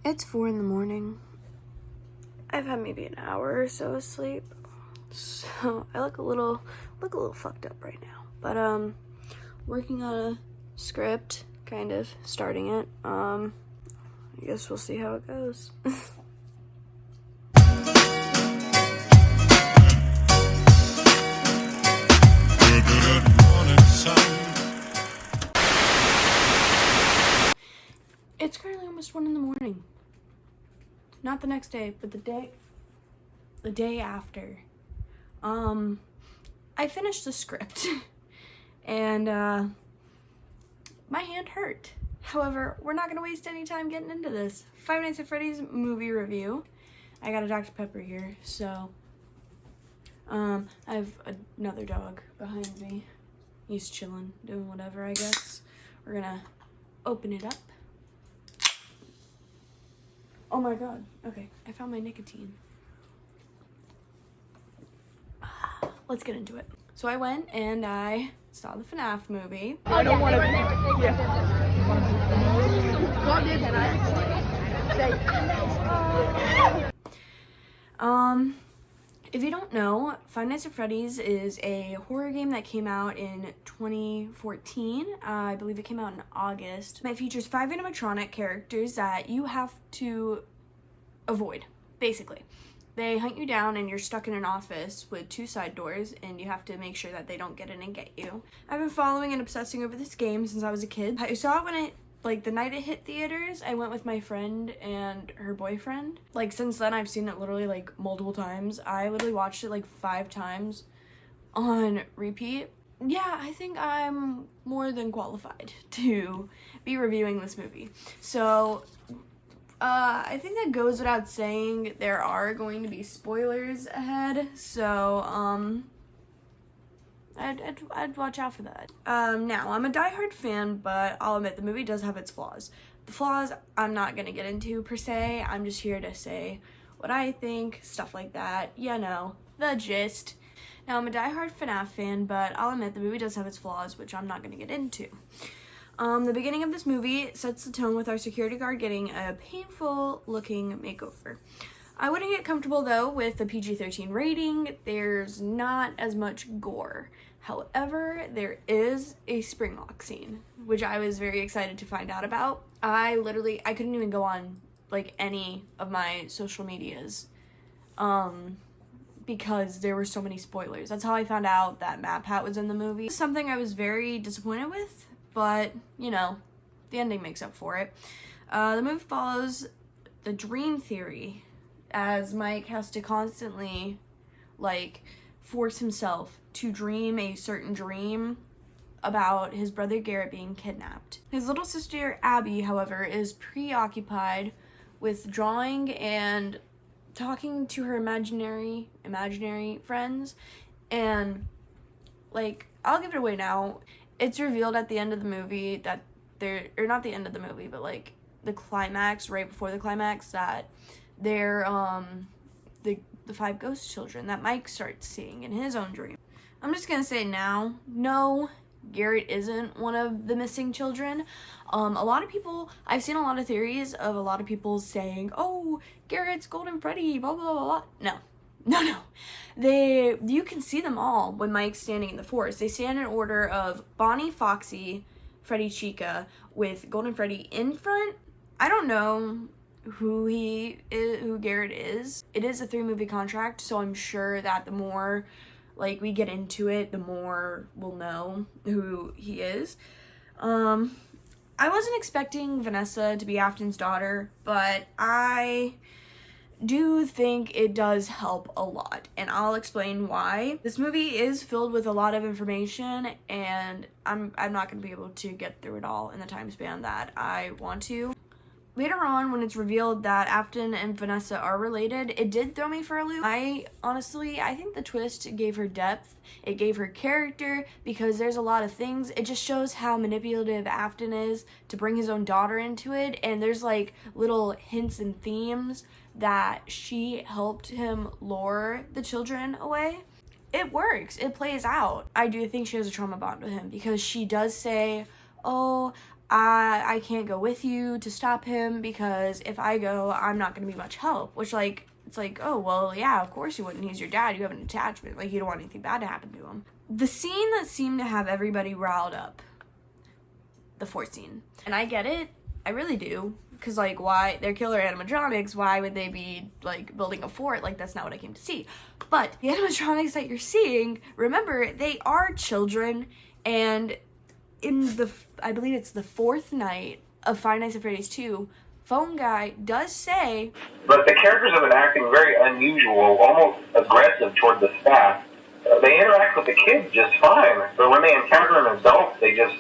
It's 4 in the morning. I've had maybe an hour or so of sleep, so I look a little fucked up right now. But working on a script, kind of starting it. I guess we'll see how it goes. It's currently almost 1 in the morning. Not the next day, but the day after. I finished the script and my hand hurt. However, we're not gonna waste any time getting into this. Five Nights at Freddy's movie review. I got a Dr. Pepper here, so I have another dog behind me. He's chilling, doing whatever, I guess. We're gonna open it up. Oh my god. Okay, I found my nicotine. Let's get into it. So I went and I saw the FNAF movie. I don't want to. If you don't know, Five Nights at Freddy's is a horror game that came out in 2014. I believe it came out in August. It features 5 animatronic characters that you have to avoid, basically. They hunt you down and you're stuck in an office with 2 side doors and you have to make sure that they don't get in and get you. I've been following and obsessing over this game since I was a kid. I saw it when it, the night it hit theaters. I went with my friend and her boyfriend. Since then I've seen it literally multiple times. I literally watched it 5 times on repeat. Yeah, I think I'm more than qualified to be reviewing this movie. So I think that goes without saying, there are going to be spoilers ahead, so I'd watch out for that. Now, I'm a diehard fan, but I'll admit the movie does have its flaws. The flaws I'm not gonna get into per se. I'm just here to say what I think, stuff like that. You know, the gist. Now, I'm a diehard FNAF fan, but I'll admit the movie does have its flaws, which I'm not gonna get into. The beginning of this movie sets the tone with our security guard getting a painful looking makeover. I wouldn't get comfortable though with the PG-13 rating. There's not as much gore. However, there is a spring lock scene, which I was very excited to find out about. I couldn't even go on any of my social medias because there were so many spoilers. That's how I found out that Map Hat was in the movie. Something I was very disappointed with, but you know, the ending makes up for it. The movie follows the dream theory as Mike has to constantly force himself to dream a certain dream about his brother Garrett being kidnapped. His little sister Abby, however, is preoccupied with drawing and talking to her imaginary friends, and I'll give it away now. It's revealed at the end of the movie that not the end of the movie, but the climax, right before the climax, that they're the 5 ghost children that Mike starts seeing in his own dream. I'm just gonna say now, no, Garrett isn't one of the missing children. I've seen a lot of theories of a lot of people saying, oh, Garrett's Golden Freddy, blah, blah, blah, blah. No. You can see them all when Mike's standing in the forest. They stand in order of Bonnie, Foxy, Freddy, Chica, with Golden Freddy in front. I don't know who Garrett is. It is a 3-movie contract, so I'm sure that the more we get into it, the more we'll know who he is. I wasn't expecting Vanessa to be Afton's daughter, but I do think it does help a lot, and I'll explain why. This movie is filled with a lot of information, and I'm not going to be able to get through it all in the time span that I want to. Later on, when it's revealed that Afton and Vanessa are related, it did throw me for a loop. I think the twist gave her depth. It gave her character, because there's a lot of things. It just shows how manipulative Afton is to bring his own daughter into it, and there's little hints and themes that she helped him lure the children away. It works. It plays out. I do think she has a trauma bond with him, because she does say, oh, I can't go with you to stop him because if I go, I'm not going to be much help. Which, like, it's like, oh, well, yeah, of course you wouldn't. He's your dad. You have an attachment. Like, you don't want anything bad to happen to him. The scene that seemed to have everybody riled up, the fort scene. And I get it. I really do. Because, like, why? They're killer animatronics. Why would they be, like, building a fort? Like, that's not what I came to see. But the animatronics that you're seeing, remember, they are children. And in the, I believe it's the 4th night of Five Nights at Freddy's 2, Phone Guy does say, but the characters have been acting very unusual, almost aggressive toward the staff. They interact with the kids just fine, but when they encounter an adult, they just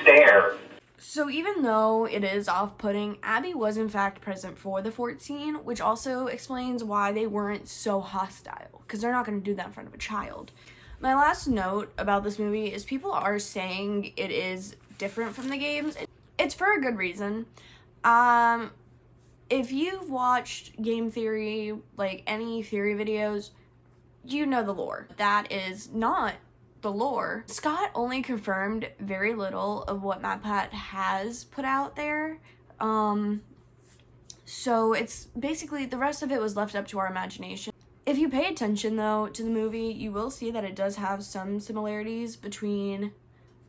stare. So even though it is off-putting, Abby was in fact present for the fort scene, which also explains why they weren't so hostile, because they're not going to do that in front of a child. My last note about this movie is people are saying it is different from the games. It's for a good reason. If you've watched game theory, like any theory videos, you know the lore. That is not the lore. Scott only confirmed very little of what MatPat has put out there. So it's basically, the rest of it was left up to our imagination. If you pay attention, though, to the movie, you will see that it does have some similarities between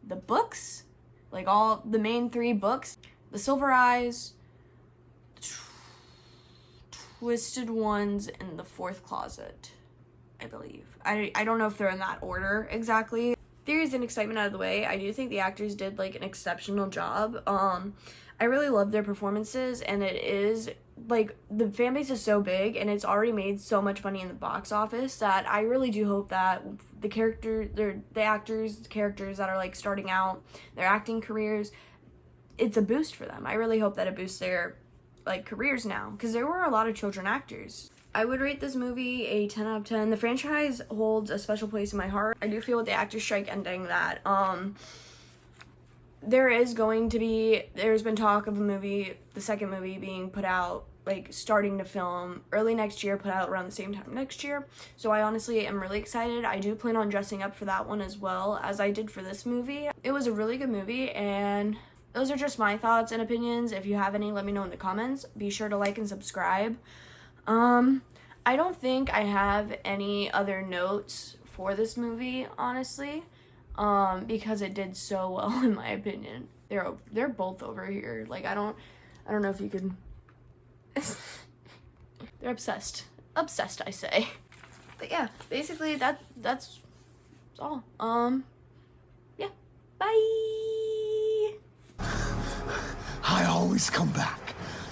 the books, like all the main 3 books, The Silver Eyes, Twisted Ones, and The Fourth Closet, I believe. I don't know if they're in that order exactly. Theories and excitement out of the way, I do think the actors did, like, an exceptional job. I really love their performances, and it is, like, the fan base is so big, and it's already made so much money in the box office that I really do hope that the characters that are, like, starting out their acting careers, it's a boost for them. I really hope that it boosts their, like, careers now, because there were a lot of children actors. I would rate this movie a 10 out of 10. The franchise holds a special place in my heart. I do feel with the actor strike ending that, there's been talk of a movie, the second movie being put out, like, starting to film early next year, put out around the same time next year. So I honestly am really excited. I do plan on dressing up for that one as well as I did for this movie. It was a really good movie, and those are just my thoughts and opinions. If you have any, let me know in the comments. Be sure to like and subscribe. I don't think I have any other notes for this movie, honestly, because it did so well in my opinion. They're both over here. Like, I don't know if you can. They're obsessed, I say. But yeah, basically that's all. Yeah, bye. I always come back.